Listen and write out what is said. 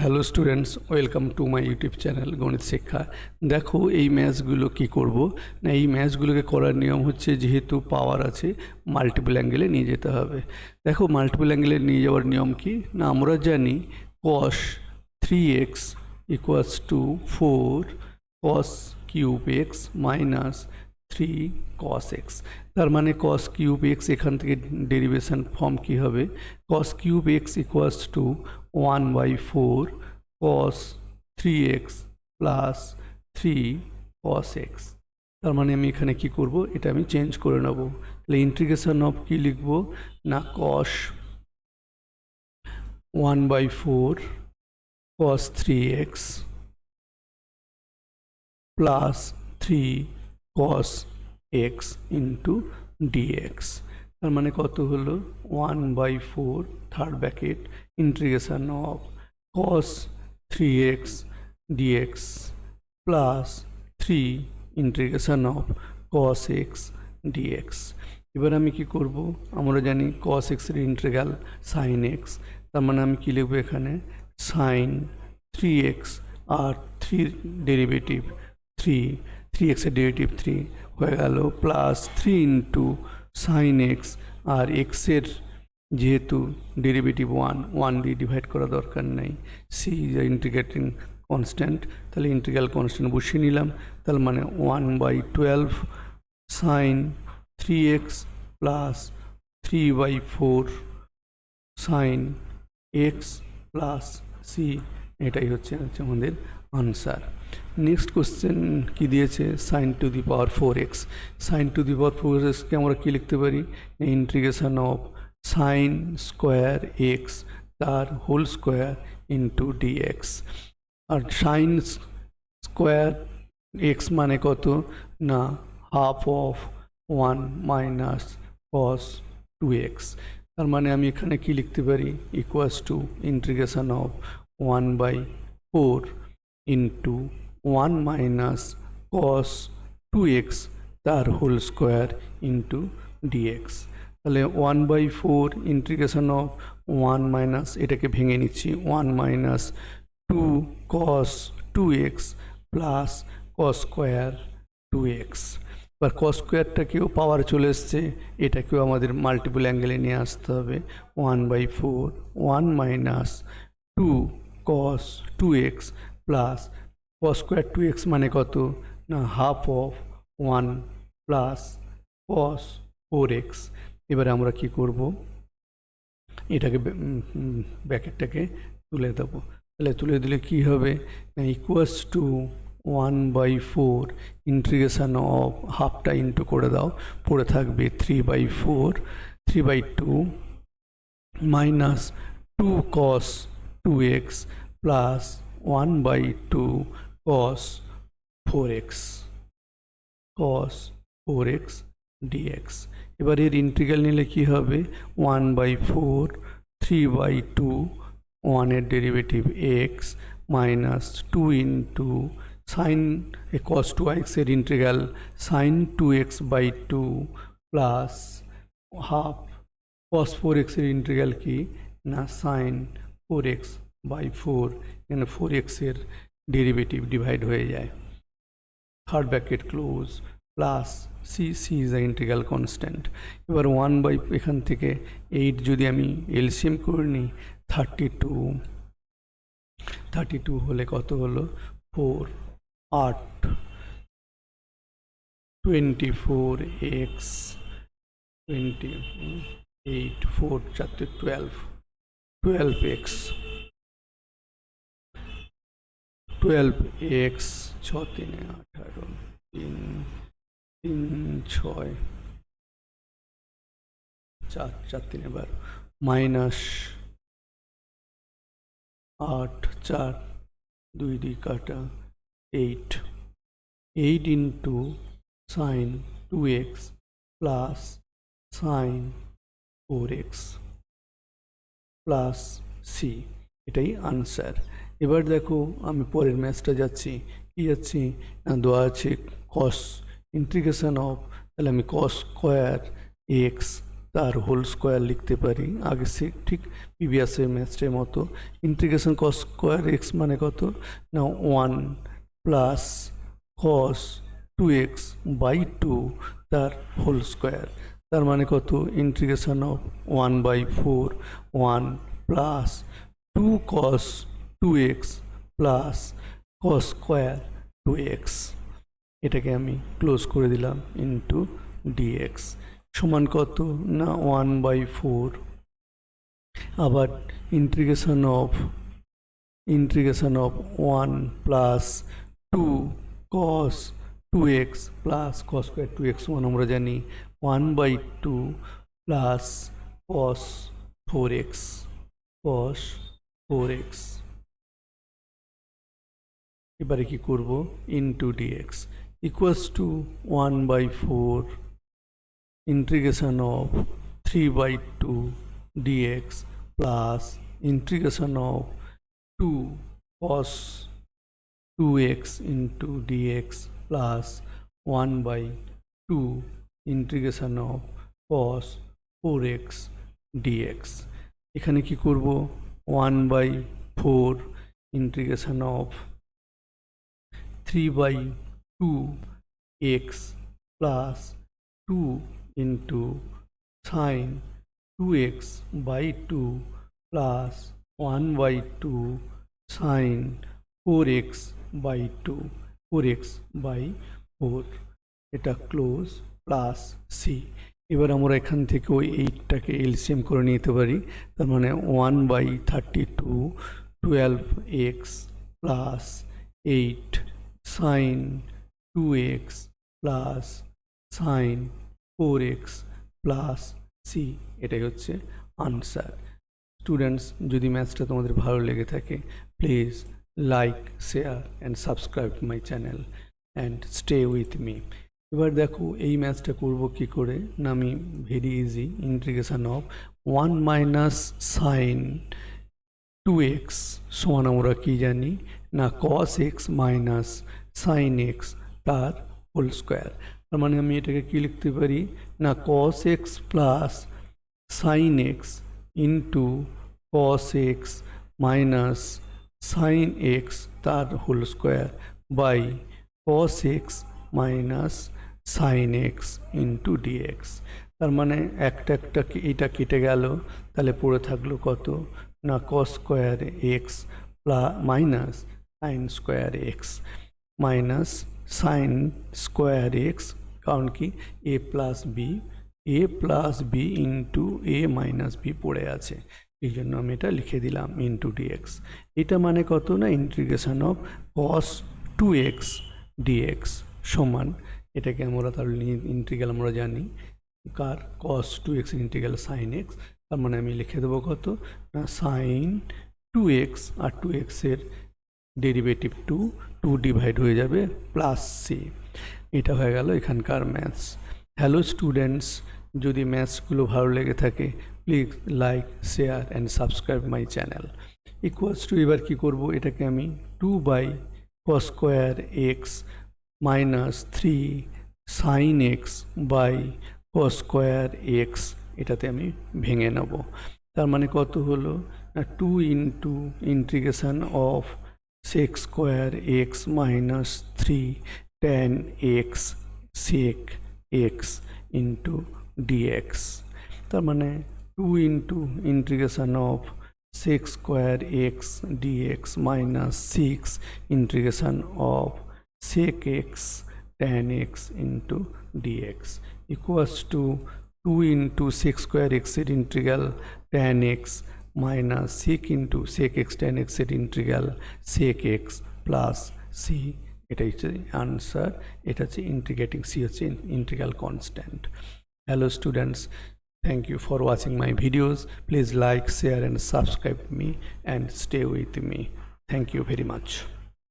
Hello students, welcome to my YouTube channel গণিত শিক্ষা। দেখো এই ম্যাথসগুলো কি করব না, এই ম্যাথসগুলোকে করার নিয়ম হচ্ছে, যেহেতু পাওয়ার আছে মাল্টিপল অ্যাঙ্গেলে নিয়ে যেতে হবে। দেখো মাল্টিপল অ্যাঙ্গেলে নিয়ে যাওয়ার নিয়ম কি না, আমরা জানি cos 3x equals to 4 cos cube x minus 3 cos x। তার মানে cos কিউব এক্স এখান থেকে ডেরিভেশন ফর্ম কি হবে, cos cube x equals to 1/4 cos 3x plus 3 cos x। তার মানে আমি এখানে কি করব, এটা আমি চেঞ্জ করে নেব। তাহলে ইন্টিগ্রেশন অফ কি লিখব না, cos 1/4 cos 3x plus 3 cos x into dx। তার মানে কত হলো 1/4 third bracket integration of cos 3x dx plus 3 integration of cos x dx। এবার আমি কি করব, আমরা জানি cos x এর ইন্টিগ্রাল sin x। তার মানে আমি কি লিখব এখানে, sin 3x আর 3 ডেরিভেটিভ 3x এর ডেরিভেটিভ 3 হয়ে গেল, প্লাস 3 ইন্টু সাইন এক্স, আর এক্সের যেহেতু ডেরিভেটিভ 1 দিয়ে ডিভাইড করা দরকার নেই, সি ইজ ইন্টিগ্রেটিং কনস্ট্যান্ট, তাহলে ইন্টিগ্রাল কনস্ট্যান্ট বসিয়ে নিলাম। তার মানে 1/12 sine 3x plus 3/4 sine x plus C. এটাই হচ্ছে আমাদের আনসার। নেক্সট কোশ্চেন কি দিয়েছে, sine to the power 4x। Sine to the power 4xকে আমরা কি লিখতে পারি, integration of sine square x তার হোল স্কোয়ার ইন্টু ডিএক্স। আর সাইন স্কোয়ার এক্স মানে কত না, half of 1 minus cos 2x। তার মানে আমি এখানে কি লিখতে পারি, equals to integration of 1/4 into 1 minus cos 2x তার হোল স্কোয়ার ইন্টু ডিএক্স। তাহলে 1/4 ইন্টিগ্রেশন অফ 1 মাইনাস, এটাকে ভেঙে নিচ্ছি, 1 minus 2 cos 2x plus cos square 2x। এবার cos স্কোয়ারটাকেও পাওয়ার চলে এসছে, এটাকেও আমাদের মাল্টিপল অ্যাঙ্গেলে নিয়ে আসতে হবে। 1/4 1 minus 2 cos 2x plus cos square 2x মানে কত না, half of 1 plus cos 4x। এবারে আমরা কি করব, এটাকে ব্র্যাকেটটাকে তুলে দেবো। তাহলে তুলে দিলে কি হবে না, ইকুয়ালস টু 1/4 ইন্টিগ্রেশন অফ হাফটা ইন্টু করে দাও, পড়ে থাকবে 3/4 3/2 minus 2 cos 2x plus 1/2 cos 4x dx। এবার এর ইন্টিগ্রাল নিলে কি হবে, 1/4 3/2 1 এর derivative x minus 2 into sine cos 2x এর integral sine 2x/2 plus half cos 4x এর ইন্টিগ্রাল কি না, সাইন 4x/4, এখানে 4x এর ডেরিভেটিভ ডিভাইড হয়ে যায়, third bracket close, plus C is the integral constant. এবার এখান থেকে 8 যদি আমি এলসিএম করে নিই, 32 হলে কত হলো 4 8 24x 28 4 4 12x 6 3 18 3 6 4 4 3 12 মাইনাস 8 4 2 2 কাটা 8 into sine 2x plus sine 4x plus C, এটাই আনসার। এবার দেখো আমি পরের ম্যাথটা যাচ্ছি, কি যাচ্ছি না, দেওয়া আছে কস ইন্টিগ্রেশন অফ, তাহলে আমি কস স্কোয়ার এক্স তার হোল স্কোয়ার লিখতে পারি। আগে সে ঠিক প্রিভিয়াসের ম্যাথসের মতো ইন্টিগ্রেশন কস স্কোয়ার এক্স মানে কত না 1 প্লাস কস 2x বাই 2 তার হোল স্কোয়ার, তার মানে কত integration of 1/4 1 plus 2 cos 2x plus cos square 2x, এটাকে আমি ক্লোজ করে দিলাম ইন্টু dx সমান কত না 1/4 আবার integration of 1 plus 2 cos 2x plus cos square 2x সমান আমরা জানি 1/2 প্লাস cos 4x এবারে কি করব into dx equals to 1/4 integration of 3/2 dx plus integration of 2 cos 2x into dx plus 1/2 integration of cos 4x dx। এখানে কি করব 1/4 integration of 3/2 x plus 2 into sin 2x by 2 plus 1/2 sin 4x by 2 4x by 4 এটা close plus C. এবার আমরা এখান থেকে ওই 8টাকে LCM করে নিতে পারি, তার মানে 1/32 12x plus 8 sin 2x plus sin 4x plus C, এটাই হচ্ছে আনসার। স্টুডেন্টস, যদি ম্যাথসটা তোমাদের ভালো লেগে থাকে please like share and subscribe my channel and stay with me. এবার দেখো এই ম্যাথসটা করব কি করে না, আমি very easy integration of 1 minus sine 2x সমান আমরা কি জানি না cos x minus sine x তার হোল স্কোয়ার, তার মানে আমি এটাকে কি লিখতে পারি না cos x plus sine x into cos x minus sine x তার whole square by cos x minus sine x into d x. তার মানে একটা এটা কেটে গেল, তাহলে পড়ে থাকলো কত না cos square x plus minus sine square x minus sine square x, কারণ কি এ প্লাস বি ইন্টু এ মাইনাস বি পড়ে আছে, এই জন্য আমি এটা লিখে দিলাম ইন্টু ডিএক্স। এটা মানে কত না integration of cos 2x dx সমান, এটাকে আমরা তাহলে ইন্টিগ্রাল আমরা জানি কার cos 2x integral sine x, তার মানে আমি লিখে দেবো কত না সাইন 2x আর 2x এর ডেরিভেটিভ 2 ডিভাইড হয়ে যাবে প্লাস সি। এটা হয়ে গেল এখানকার ম্যাথস। হ্যালো স্টুডেন্টস, যদি ম্যাথসগুলো ভালো লেগে থাকে please like share and subscribe my channel. Equals to এবার কী করবো, এটাকে আমি 2/cos square x minus 3 sine x by cos square x এটাতে আমি ভেঙে নেব। তার মানে কত হলো না 2 into integration of sec square x minus 3 tan x sec x into d x. তার মানে 2 into integration of sec square x d x minus 6 integration of sec x tan x into d x equals to 2 into sec square এক্সের integral tan x minus 6 into sec x tan x এর integral sec x plus C, এটাই হচ্ছে answer. এটা হচ্ছে integrating C হচ্ছে integral constant. Hello students, thank you for watching my videos. Please like share and subscribe me and stay with me. Thank you very much.